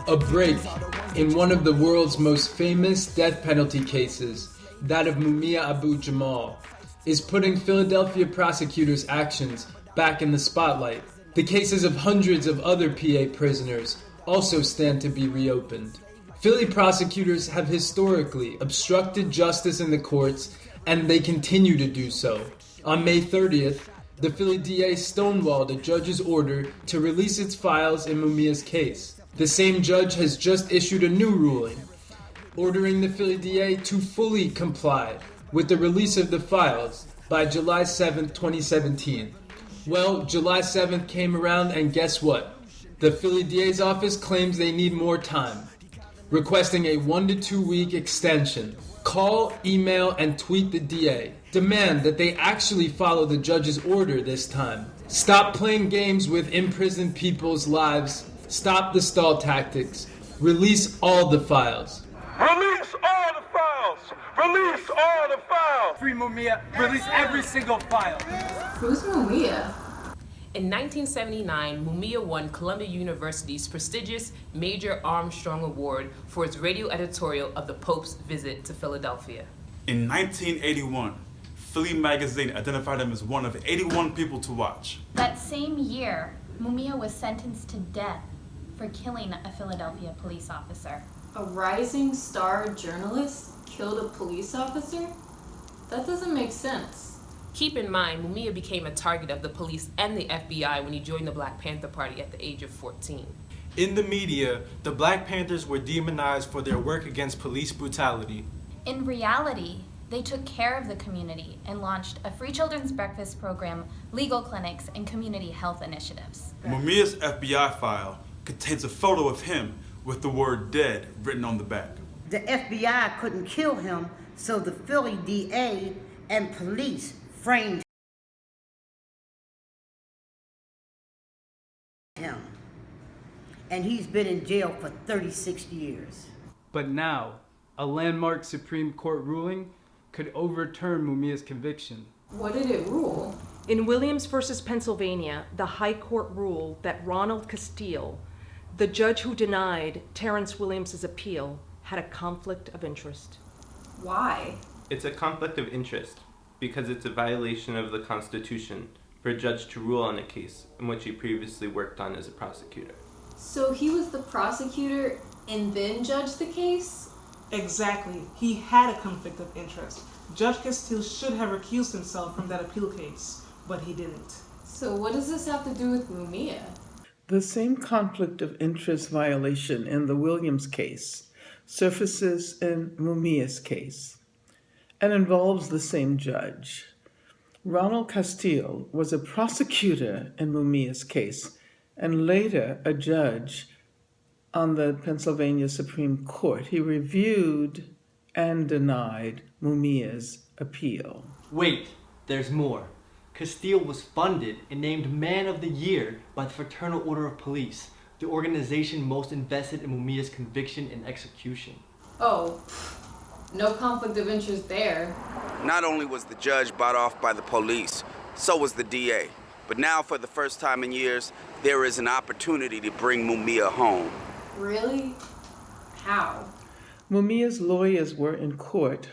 A break in one of the world's most famous death penalty cases, that of Mumia Abu Jamal, is putting Philadelphia prosecutors' actions back in the spotlight. The cases of hundreds of other PA prisoners also stand to be reopened. Philly prosecutors have historically obstructed justice in the courts, and they continue to do so. On May 30th, the Philly DA stonewalled a judge's order to release its files in Mumia's case. The same judge has just issued a new ruling, ordering the Philly DA to fully comply with the release of the files by July 7th, 2017. Well, July 7th came around, and guess what? The Philly DA's office claims they need more time, requesting a 1 to 2 week extension. Call, email, and tweet the DA. Demand that they actually follow the judge's order this time. Stop playing games with imprisoned people's lives. Stop the stall tactics. Release all the files. Release all the files! Release all the files! Free Mumia. Release every single file. Who's Mumia? In 1979, Mumia won Columbia University's prestigious Major Armstrong Award for its radio editorial of the Pope's visit to Philadelphia. In 1981, Philly magazine identified him as one of 81 people to watch. That same year, Mumia was sentenced to death for killing a Philadelphia police officer. A rising star journalist killed a police officer? That doesn't make sense. Keep in mind, Mumia became a target of the police and the FBI when he joined the Black Panther Party at the age of 14. In the media, the Black Panthers were demonized for their work against police brutality. In reality, they took care of the community and launched a free children's breakfast program, legal clinics, and community health initiatives. Mumia's FBI file contains a photo of him with the word dead written on the back. The FBI couldn't kill him, so the Philly DA and police framed him. And he's been in jail for 36 years. But now, a landmark Supreme Court ruling could overturn Mumia's conviction. What did it rule? In Williams versus Pennsylvania, the High Court ruled that Ronald Castille, the judge who denied Terrence Williams' appeal, had a conflict of interest. Why? It's a conflict of interest because it's a violation of the Constitution for a judge to rule on a case in which he previously worked on as a prosecutor. So he was the prosecutor and then judged the case? Exactly. He had a conflict of interest. Judge Castille should have recused himself from that appeal case, but he didn't. So what does this have to do with Mumia? The same conflict of interest violation in the Williams case surfaces in Mumia's case and involves the same judge. Ronald Castille was a prosecutor in Mumia's case and later a judge on the Pennsylvania Supreme Court. He reviewed and denied Mumia's appeal. Wait, there's more. Castille was funded and named Man of the Year by the Fraternal Order of Police, the organization most invested in Mumia's conviction and execution. Oh, no conflict of interest there. Not only was the judge bought off by the police, so was the DA. But now, for the first time in years, there is an opportunity to bring Mumia home. Really? How? Mumia's lawyers were in court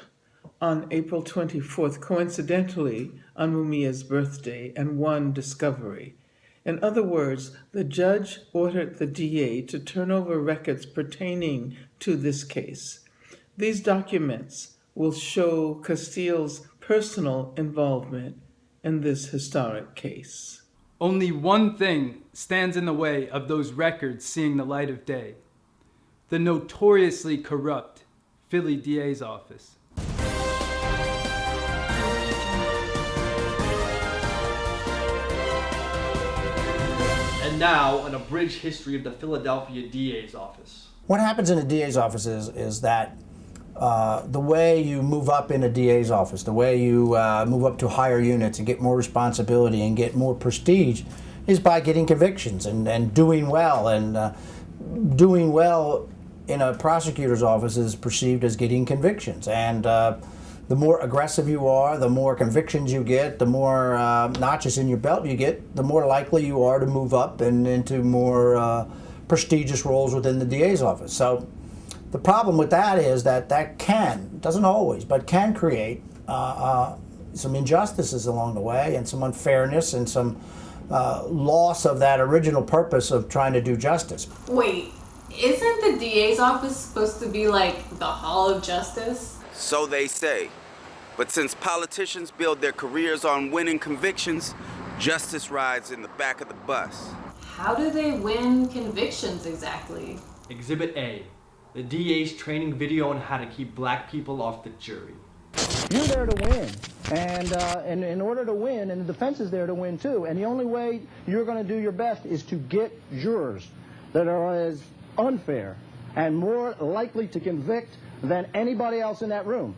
on April 24th, coincidentally on Mumia's birthday, and won discovery. In other words, the judge ordered the DA to turn over records pertaining to this case. These documents will show Castille's personal involvement in this historic case. Only one thing stands in the way of those records seeing the light of day: the notoriously corrupt Philly DA's office. And now, an abridged history of the Philadelphia DA's office. What happens in a DA's office is that the way you move up in a DA's office, the way you move up to higher units and get more responsibility and get more prestige is by getting convictions and doing well. And doing well in a prosecutor's office is perceived as getting convictions. And the more aggressive you are, the more convictions you get, the more notches in your belt you get, the more likely you are to move up and into more prestigious roles within the DA's office. So the problem with that is that doesn't always, but can create some injustices along the way and some unfairness and some loss of that original purpose of trying to do justice. Wait, isn't the DA's office supposed to be like the Hall of Justice? So they say. But since politicians build their careers on winning convictions, justice rides in the back of the bus. How do they win convictions exactly? Exhibit A, the DA's training video on how to keep black people off the jury. You're there to win, and in order to win, and the defense is there to win too, and the only way you're going to do your best is to get jurors that are as unfair and more likely to convict than anybody else in that room.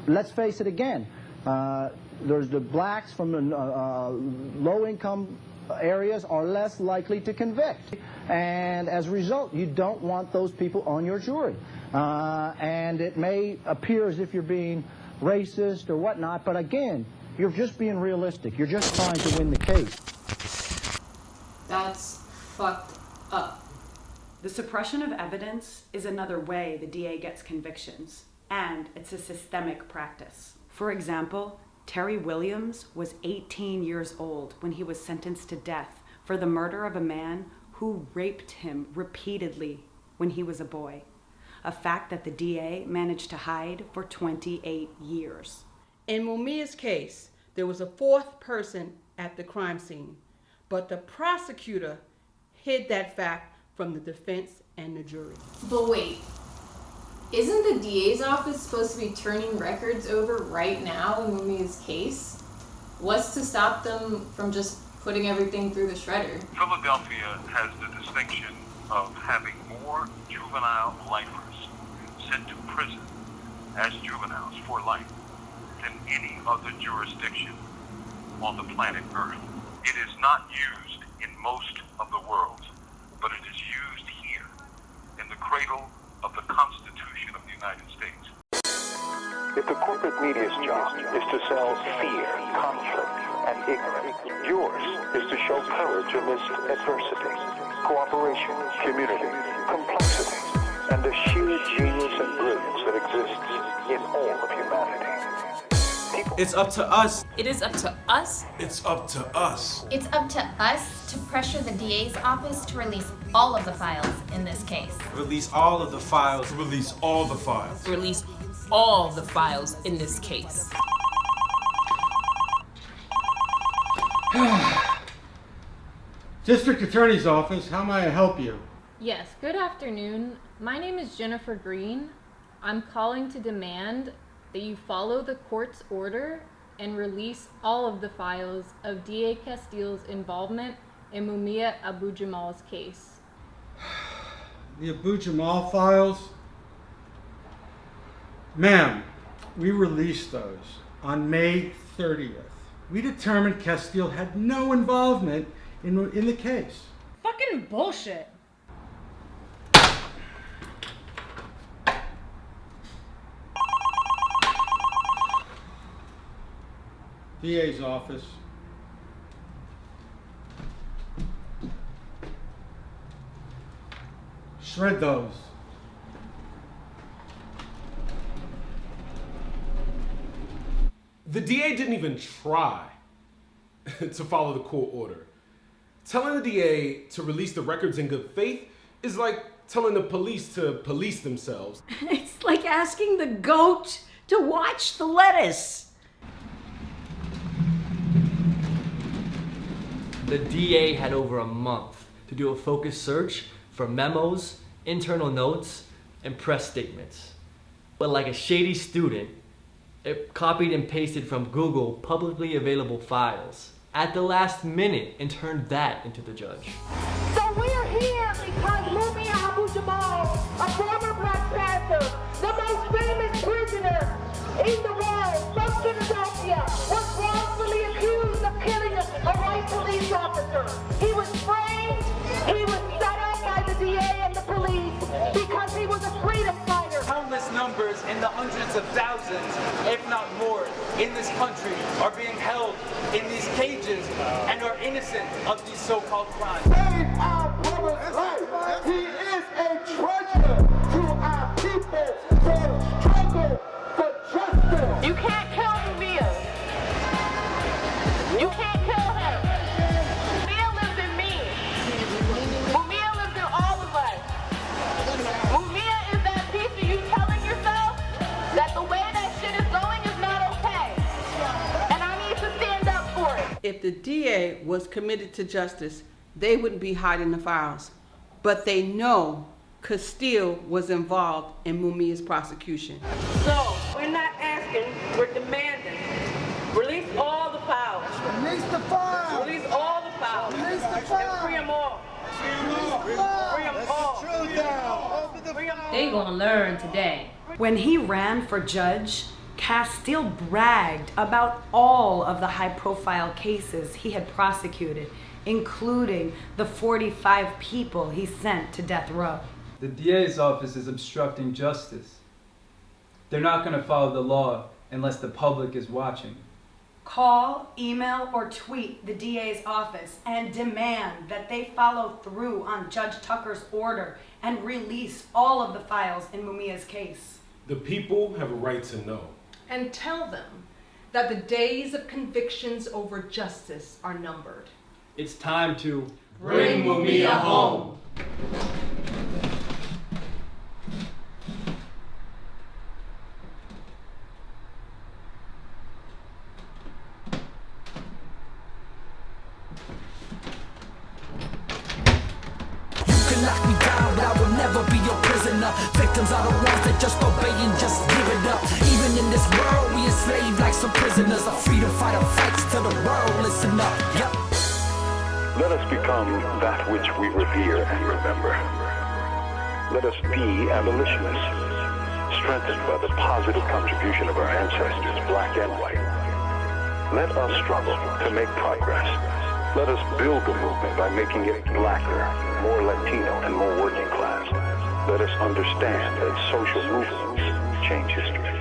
Let's face it again, there's the blacks from the low-income areas are less likely to convict, and as a result, you don't want those people on your jury. And it may appear as if you're being racist or whatnot, but again, you're just being realistic. You're just trying to win the case. That's fucked up. The suppression of evidence is another way the DA gets convictions, and it's a systemic practice. For example, Terry Williams was 18 years old when he was sentenced to death for the murder of a man who raped him repeatedly when he was a boy. A fact that the DA managed to hide for 28 years. In Mumia's case, there was a fourth person at the crime scene, but the prosecutor hid that fact from the defense and the jury. But wait, isn't the DA's office supposed to be turning records over right now in Mumia's case? What's to stop them from just putting everything through the shredder? Philadelphia has the distinction of having more juvenile lifers sent to prison as juveniles for life than any other jurisdiction on the planet Earth. It is not used in most of the world, but it is used here in the cradle of the Constitution of the United States. If the corporate media's job is to sell fear, conflict, and ignorance, yours is to show courage amidst adversity, cooperation, community, complexity, and the sheer genius and brilliance that exists in all of humanity. It's up to us. It is up to us. It's up to us. It's up to us to pressure the DA's office to release all of the files in this case. Release all of the files. Release all the files. Release all the files in this case. District Attorney's Office, how may I help you? Yes, good afternoon. My name is Jennifer Green. I'm calling to demand that you follow the court's order and release all of the files of DA Castille's involvement in Mumia Abu Jamal's case. The Abu Jamal files? Ma'am, we released those on May 30th. We determined Castille had no involvement in the case. Fucking bullshit. DA's office. Shred those. The DA didn't even try to follow the court order. Telling the DA to release the records in good faith is like telling the police to police themselves. It's like asking the goat to watch the lettuce. The DA had over a month to do a focused search for memos, internal notes, and press statements. But like a shady student, it copied and pasted from Google publicly available files at the last minute and turned that into the judge. So we're here because Mumia Abu Jamal, a former Black Panther, the most famous prisoner in the world from Philadelphia, was wrongfully accused of killing a white police officer. He was framed, he was set up by the DA and the police because he was a freedom fighter. Countless numbers and and the hundreds of thousands, if not more, in this country are being held in these cages and are innocent of these so-called crimes. Save our brother's life. He is a treasure to our people for struggle for justice. You can't kill Mumia. You can't kill him. Mumia lives in me. Mumia lives in all of us. Mumia is that piece of you telling yourself that the way that shit is going is not okay. And I need to stand up for it. If the DA was committed to justice, they wouldn't be hiding the files. But they know Castille was involved in Mumia's prosecution. So, we're not asking, we're demanding. Release all the files. Release the files. Release all the files. Release the files. And free them all. Free them all. They gonna learn today. When he ran for judge, Castille bragged about all of the high-profile cases he had prosecuted, including the 45 people he sent to death row. The DA's office is obstructing justice. They're not going to follow the law unless the public is watching. Call, email, or tweet the DA's office and demand that they follow through on Judge Tucker's order and release all of the files in Mumia's case. The people have a right to know. And tell them that the days of convictions over justice are numbered. It's time to bring Mumia home. Lock me down, but I will never be your prisoner. Victims are the ones that just obey and just give it up. Even in this world, we enslaved like some prisoners. A freedom fighter fights till the world listen up. Yep. Let us become that which we revere and remember. Let us be abolitionists, strengthened by the positive contribution of our ancestors, black and white. Let us struggle to make progress. Let us build the movement by making it blacker, more Latino, and more working class. Let us understand that social movements change history.